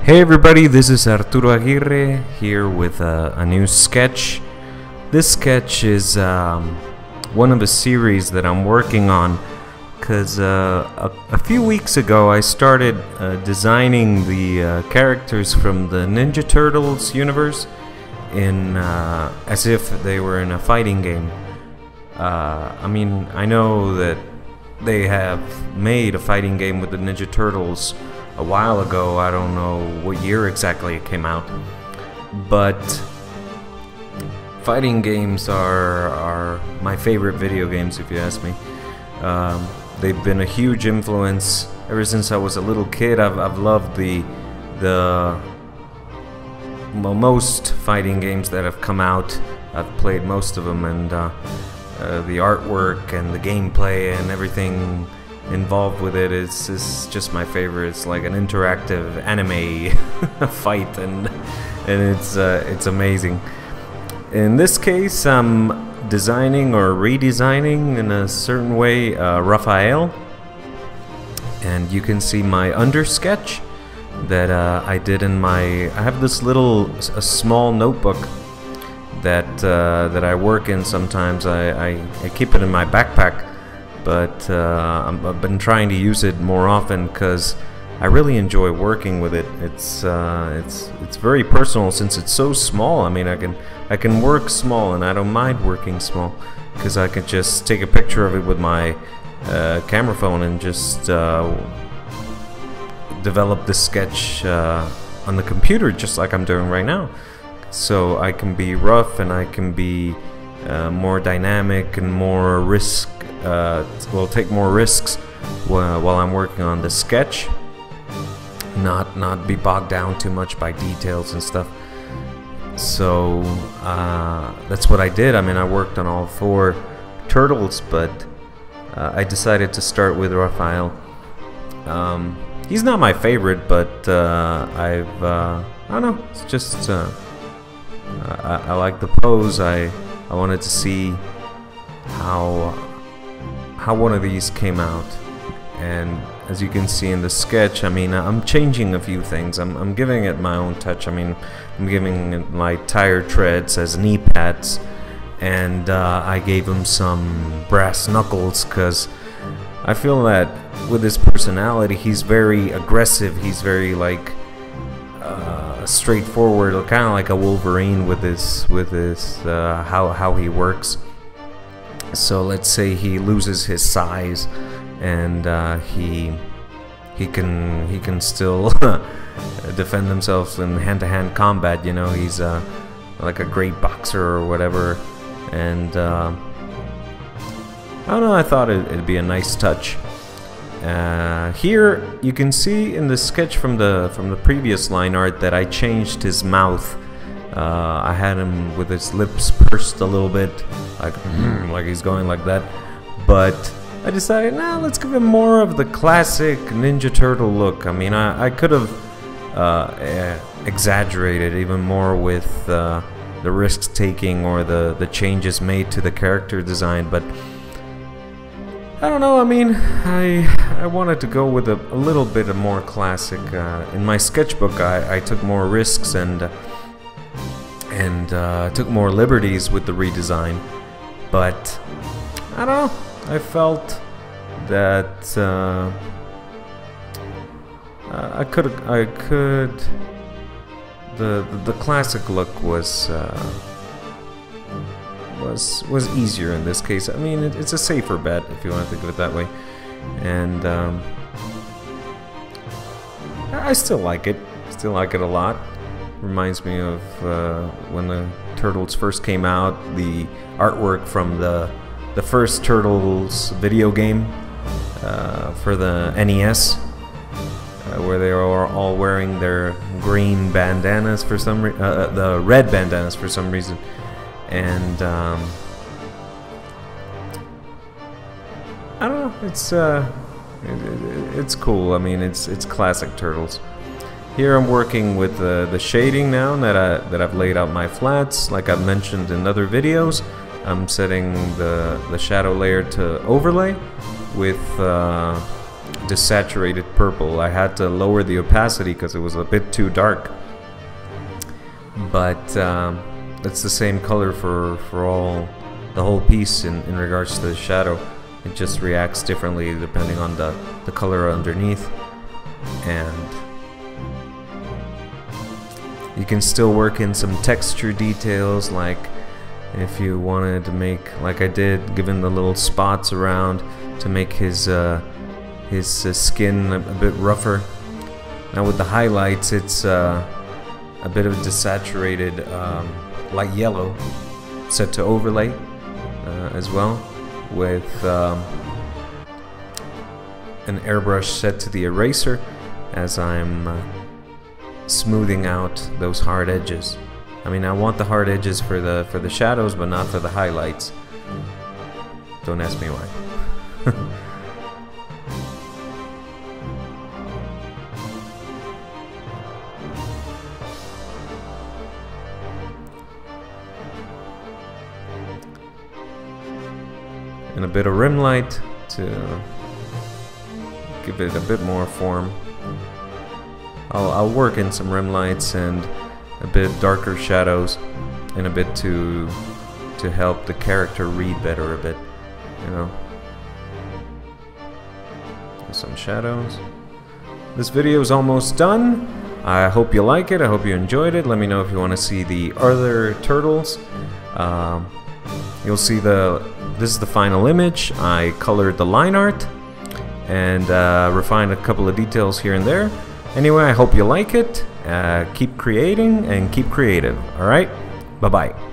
Hey everybody, this is Arturo Aguirre here with a new sketch. This sketch is one of a series that I'm working on because a few weeks ago I started designing the characters from the Ninja Turtles universe in as if they were in a fighting game. I know that they have made a fighting game with the Ninja Turtles a while ago. I don't know what year exactly it came out, but fighting games are my favorite video games, if you ask me. They've been a huge influence ever since I was a little kid. I've loved most fighting games that have come out. I've played most of them, and the artwork and the gameplay and everything involved with it is just my favorite. It's like an interactive anime fight, and it's amazing. In this case, I'm designing or redesigning in a certain way Raphael, and you can see my under sketch that I did in my. I have this a small notebook that I work in sometimes. I keep it in my backpack, but I've been trying to use it more often because I really enjoy working with it. It's very personal since it's so small. I mean, I can work small, and I don't mind working small because I can just take a picture of it with my camera phone and just develop the sketch on the computer just like I'm doing right now. So I can be rough, and I can be more dynamic and more take more risks while I'm working on the sketch, not be bogged down too much by details and stuff. So that's what I did. I mean, I worked on all 4 turtles, but I decided to start with Raphael. He's not my favorite, but I don't know, it's just I like the pose. I wanted to see how one of these came out, and as you can see in the sketch, I mean, I'm changing a few things. I'm giving it my own touch. I mean, I'm giving it my tire treads as knee pads, and I gave him some brass knuckles because I feel that with his personality, he's very aggressive. He's very like straightforward, kind of like a Wolverine with his how he works. So let's say he loses his size, and he can still defend himself in hand-to-hand combat. You know, he's like a great boxer or whatever, and I don't know, I thought it'd be a nice touch. Here you can see in the sketch from the previous line art that I changed his mouth. I had him with his lips pursed a little bit, like he's going like that. But I decided, nah, let's give him more of the classic Ninja Turtle look. I mean, I could have exaggerated even more with the risks taking or the changes made to the character design, but I don't know. I mean, I wanted to go with a little bit of more classic. In my sketchbook, I took more risks and took more liberties with the redesign. But I don't know. I felt that I could. The classic look was easier in this case. I mean, it's a safer bet, if you want to think of it that way, and I still like it. Still like it a lot. Reminds me of when the Turtles first came out. The artwork from the first Turtles video game for the NES, where they are all wearing their green bandanas for some the red bandanas for some reason. And I don't know, it's cool. I mean, it's classic Turtles. Here I'm working with the shading now that I've laid out my flats. Like I've mentioned in other videos, I'm setting the shadow layer to overlay with desaturated purple. I had to lower the opacity because it was a bit too dark. But it's the same color for the whole piece in regards to the shadow. It just reacts differently depending on the color underneath. And you can still work in some texture details, like if you wanted to make, like I did, given the little spots around to make his skin a bit rougher. Now with the highlights, it's a bit of desaturated light yellow set to overlay as well, with an airbrush set to the eraser as I'm smoothing out those hard edges. I mean, I want the hard edges for the shadows, but not for the highlights. Don't ask me why. And a bit of rim light to give it a bit more form. I'll work in some rim lights and a bit darker shadows, and a bit to help the character read better a bit, you know. Some shadows. This video is almost done. I hope you like it. I hope you enjoyed it. Let me know if you want to see the other turtles. You'll see this is the final image. I colored the line art and refined a couple of details here and there. Anyway, I hope you like it. Keep creating and keep creative. Alright? Bye-bye.